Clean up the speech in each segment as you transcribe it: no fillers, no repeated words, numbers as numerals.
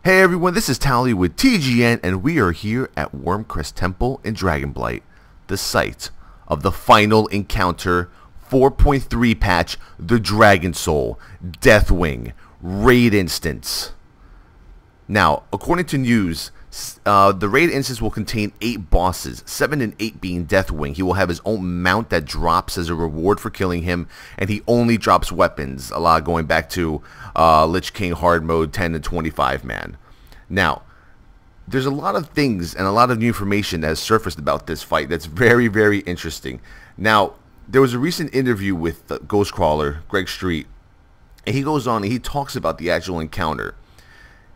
Hey everyone, this is Towelliee with TGN, and we are here at Wyrmcrest Temple in Dragonblight, the site of the final encounter 4.3 patch, the Dragon Soul Deathwing raid instance. Now, according to news, the raid instance will contain 8 bosses, 7 and 8 being Deathwing. He will have his own mount that drops as a reward for killing him, and he only drops weapons, a lot going back to Lich King hard mode 10 and 25 man. Now, there's a lot of things and a lot of new information that has surfaced about this fight that's very, very interesting. Now, there was a recent interview with Ghostcrawler, Greg Street, and he goes on and he talks about the actual encounter.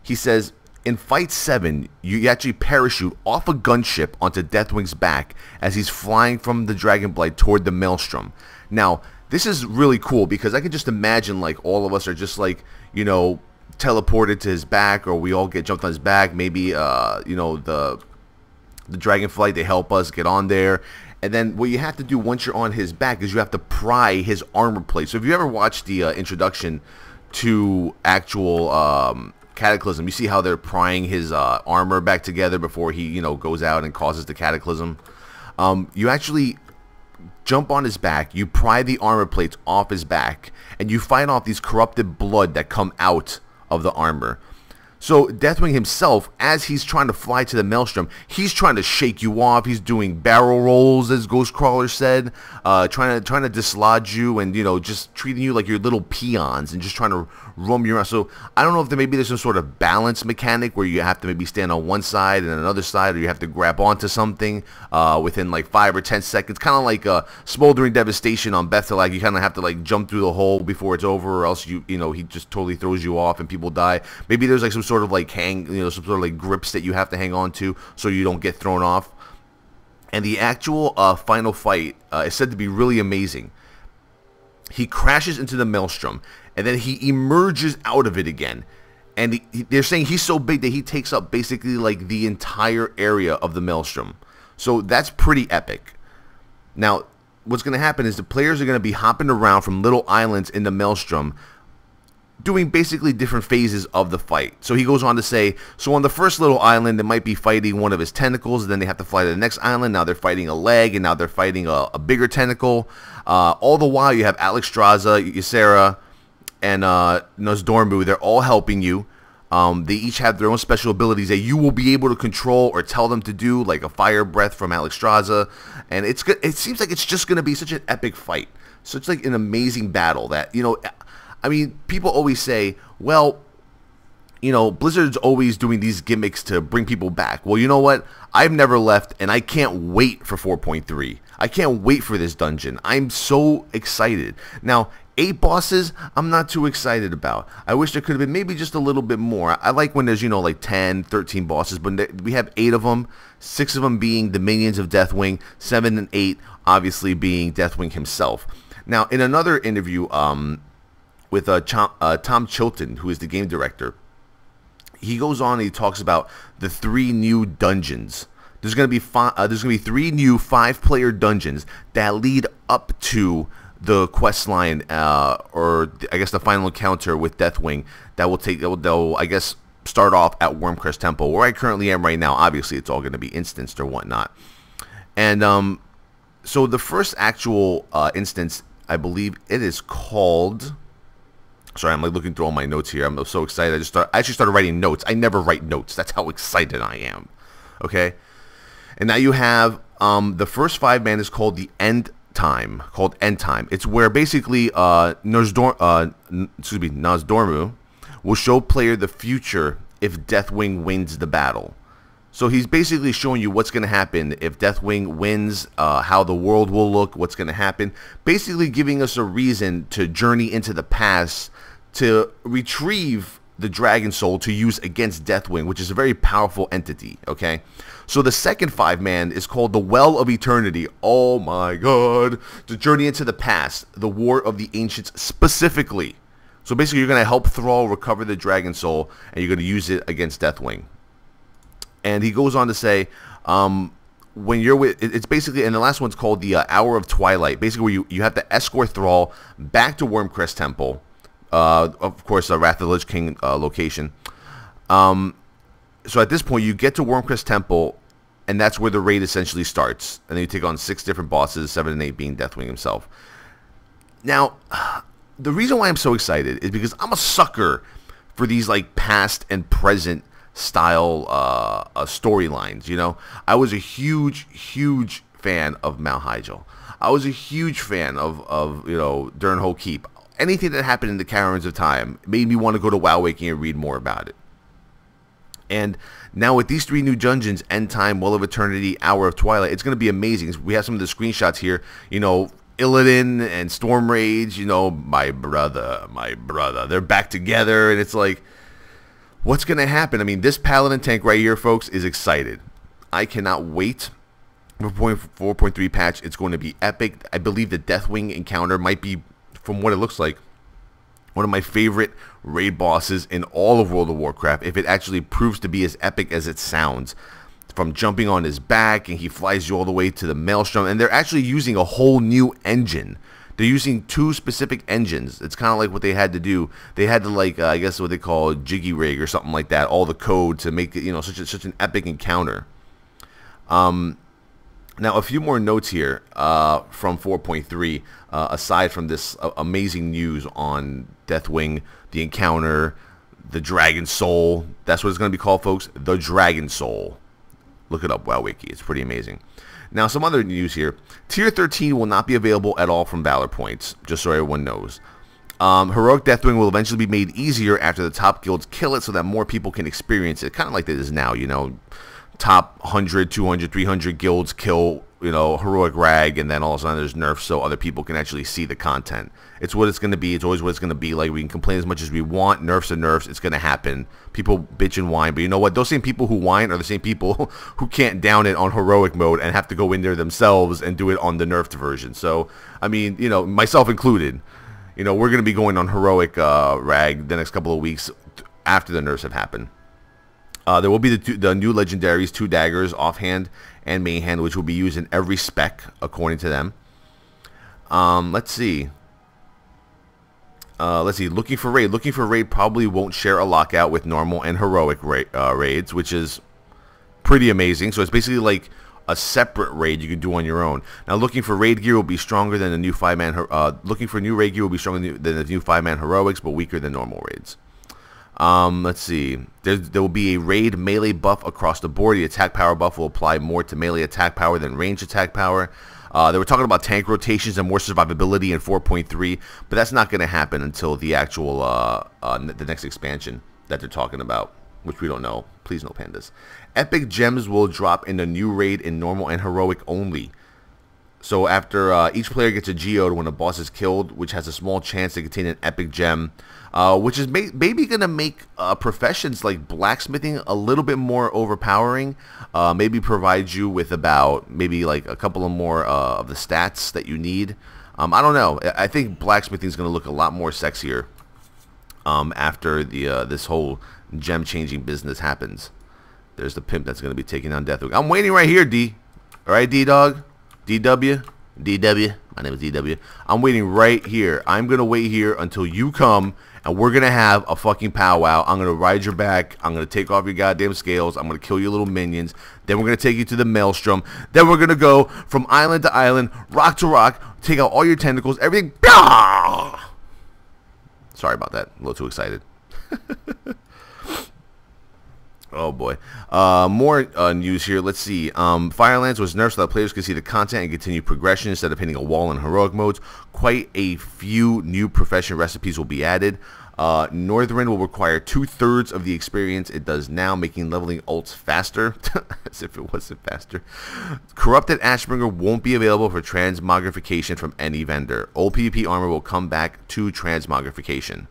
He says, in Fight 7, you actually parachute off a gunship onto Deathwing's back as he's flying from the Dragonblight toward the Maelstrom. Now, this is really cool because I can just imagine like all of us are just like, you know, teleported to his back, or we all get jumped on his back. Maybe, you know, the Dragonflight, they help us get on there. And then what you have to do once you're on his back is you have to pry his armor plate. So if you ever watched the introduction to actual Cataclysm, you see how they're prying his armor back together before he, you know, goes out and causes the Cataclysm. You actually jump on his back, you pry the armor plates off his back, and you fight off these corrupted blood that come out of the armor. So Deathwing himself, as he's trying to fly to the Maelstrom, he's trying to shake you off. He's doing barrel rolls, as Ghostcrawler said, trying to dislodge you, and, you know, just treating you like your little peons and just trying to roam you around. So I don't know if maybe there's some sort of balance mechanic where you have to maybe stand on one side and another side, or you have to grab onto something within like 5 or 10 seconds, kind of like Smoldering Devastation on Bethel. You kind of have to like jump through the hole before it's over, or else you know, he just totally throws you off and people die. Maybe there's like some sort of like some sort of like grips that you have to hang on to so you don't get thrown off. And the actual final fight is said to be really amazing. He crashes into the Maelstrom, and then he emerges out of it again. And they're saying he's so big that he takes up basically like the entire area of the Maelstrom. So that's pretty epic. Now, what's going to happen is the players are going to be hopping around from little islands in the Maelstrom, doing basically different phases of the fight. So he goes on to say, so on the first little island, they might be fighting one of his tentacles, and then they have to fly to the next island. Now they're fighting a leg, and now they're fighting a bigger tentacle. All the while, you have Alexstrasza, Ysera, and Nozdormu. They're all helping you. They each have their own special abilities that you will be able to control or tell them to do, like a fire breath from Alexstrasza. And it seems like it's just going to be such an epic fight. Such like an amazing battle that, you know, I mean, people always say, well, you know, Blizzard's always doing these gimmicks to bring people back. Well, you know what? I've never left, and I can't wait for 4.3. I can't wait for this dungeon. I'm so excited. Now, 8 bosses, I'm not too excited about. I wish there could have been maybe just a little bit more. I like when there's, you know, like 10, 13 bosses, but we have 8 of them, 6 of them being the minions of Deathwing, 7 and 8 obviously being Deathwing himself. Now, in another interview, with Tom Chilton, who is the game director, he goes on and he talks about the 3 new dungeons. There's going to be 3 new 5-player dungeons that lead up to the quest line, or I guess the final encounter with Deathwing that will I guess start off at Wyrmcrest Temple, where I currently am right now. Obviously, it's all going to be instanced or whatnot. And so the first actual instance, I believe it is called. Sorry, I'm like looking through all my notes here. I'm so excited. I actually started writing notes. I never write notes. That's how excited I am. Okay, and now you have the first 5-man is called the End Time. It's where basically Nozdormu will show player the future if Deathwing wins the battle. So he's basically showing you what's going to happen if Deathwing wins, how the world will look, what's going to happen. Basically giving us a reason to journey into the past to retrieve the Dragon Soul to use against Deathwing, which is a very powerful entity, okay? So the second 5-man is called the Well of Eternity. Oh my god. To journey into the past, the War of the Ancients specifically. So basically you're going to help Thrall recover the Dragon Soul, and you're going to use it against Deathwing. And he goes on to say, when you're with, it's basically, and the last one's called the Hour of Twilight, basically where you have to escort Thrall back to Wyrmcrest Temple, Of course, Wrath of the Lich King location. So at this point, you get to Wormcrest Temple, and that's where the raid essentially starts. And then you take on 6 different bosses, 7 and 8 being Deathwing himself. Now, the reason why I'm so excited is because I'm a sucker for these like past and present style storylines. You know, I was a huge fan of Mount Hyjal. I was a huge fan of you know, Durnhold Keep. Anything that happened in the Caverns of Time made me want to go to WoW Wiki and read more about it. And now with these 3 new dungeons, End Time, Well of Eternity, Hour of Twilight, it's going to be amazing. We have some of the screenshots here. You know, Illidan and Storm Rage, you know, my brother. They're back together, and it's like, what's going to happen? I mean, this Paladin tank right here, folks, is excited. I cannot wait for 4.3 patch. It's going to be epic. I believe the Deathwing encounter might be, from what it looks like, one of my favorite raid bosses in all of World of Warcraft, if it actually proves to be as epic as it sounds. From jumping on his back, and he flies you all the way to the Maelstrom, and they're actually using a whole new engine. They're using 2 specific engines. It's kind of like what they had to do. They had to, like, I guess what they call jiggy rig or something like that, all the code to make it, you know, such an epic encounter. Now, a few more notes here from 4.3, aside from this amazing news on Deathwing, the encounter, the Dragon Soul. That's what it's going to be called, folks, the Dragon Soul. Look it up, WoW Wiki. It's pretty amazing. Now, some other news here. Tier 13 will not be available at all from Valor Points, just so everyone knows. Heroic Deathwing will eventually be made easier after the top guilds kill it so that more people can experience it, kind of like it is now, you know. Top 100, 200, 300 guilds kill, you know, Heroic Rag, and then all of a sudden there's nerfs so other people can actually see the content. It's what it's going to be. It's always what it's going to be. Like, we can complain as much as we want. Nerfs are nerfs. It's going to happen. People bitch and whine. But you know what? Those same people who whine are the same people who can't down it on heroic mode and have to go in there themselves and do it on the nerfed version. So, I mean, you know, myself included, you know, we're going to be going on Heroic Rag the next couple of weeks after the nerfs have happened. There will be the new legendaries, 2 daggers, offhand and main hand, which will be used in every spec, according to them. Let's see. Looking for raid. Looking for raid probably won't share a lockout with normal and heroic raids, which is pretty amazing. So it's basically like a separate raid you can do on your own. Now, looking for raid gear will be stronger than the new 5-man. Looking for new raid gear will be stronger than the new 5-man heroics, but weaker than normal raids. Let's see. There will be a raid melee buff across the board. The attack power buff will apply more to melee attack power than range attack power. They were talking about tank rotations and more survivability in 4.3, but that's not going to happen until the actual the next expansion that they're talking about, which we don't know. Please no pandas. Epic gems will drop in the new raid in normal and heroic only. So after each player gets a geode when a boss is killed, which has a small chance to contain an epic gem, which is maybe going to make professions like blacksmithing a little bit more overpowering. Maybe provide you with about maybe like a couple of more of the stats that you need. I don't know. I think blacksmithing is going to look a lot more sexier after the this whole gem changing business happens. There's the pimp that's going to be taking on Deathwing. I'm waiting right here, D. All right, D-Dog. DW. My name is DW. I'm waiting right here. I'm going to wait here until you come, and we're going to have a fucking powwow. I'm going to ride your back. I'm going to take off your goddamn scales. I'm going to kill your little minions. Then we're going to take you to the Maelstrom. Then we're going to go from island to island, rock to rock, take out all your tentacles, everything. Sorry about that. A little too excited. Oh boy. More news here. Let's see. Firelands was nerfed so that players could see the content and continue progression instead of hitting a wall in heroic modes. Quite a few new profession recipes will be added. Northrend will require 2/3 of the experience it does now, making leveling ults faster. As if it wasn't faster. Corrupted Ashbringer won't be available for transmogrification from any vendor. Old PvP armor will come back to transmogrification.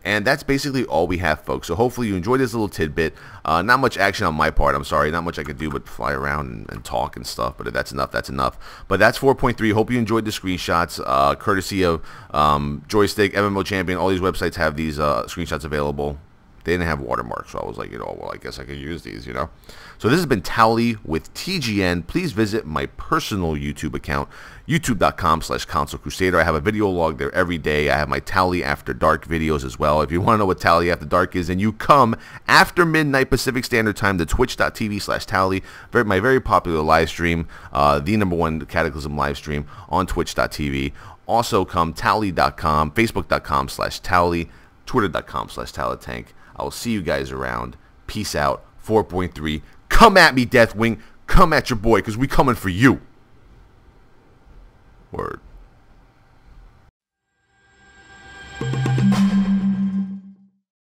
And that's basically all we have, folks. So hopefully you enjoyed this little tidbit. Not much action on my part. I'm sorry. Not much I could do but fly around and talk and stuff. But if that's enough, that's enough. But that's 4.3. Hope you enjoyed the screenshots. Courtesy of Joystick, MMO Champion. All these websites have these screenshots available. they didn't have watermarks, so I was like, well, I guess I could use these, So this has been Towelliee with TGN. Please visit my personal YouTube account, youtube.com/ConsoleCrusader. I have a video log there every day. I have my Towelliee After Dark videos as well. If you want to know what Towelliee After Dark is, and you come after midnight Pacific Standard Time to twitch.tv/Towelliee, my very popular live stream, the #1 Cataclysm live stream on twitch.tv. Also come Towelliee.com, facebook.com/Towelliee, twitter.com/TowelleeTank. I will see you guys around. Peace out. 4.3. Come at me, Deathwing. Come at your boy, because we coming for you. Word.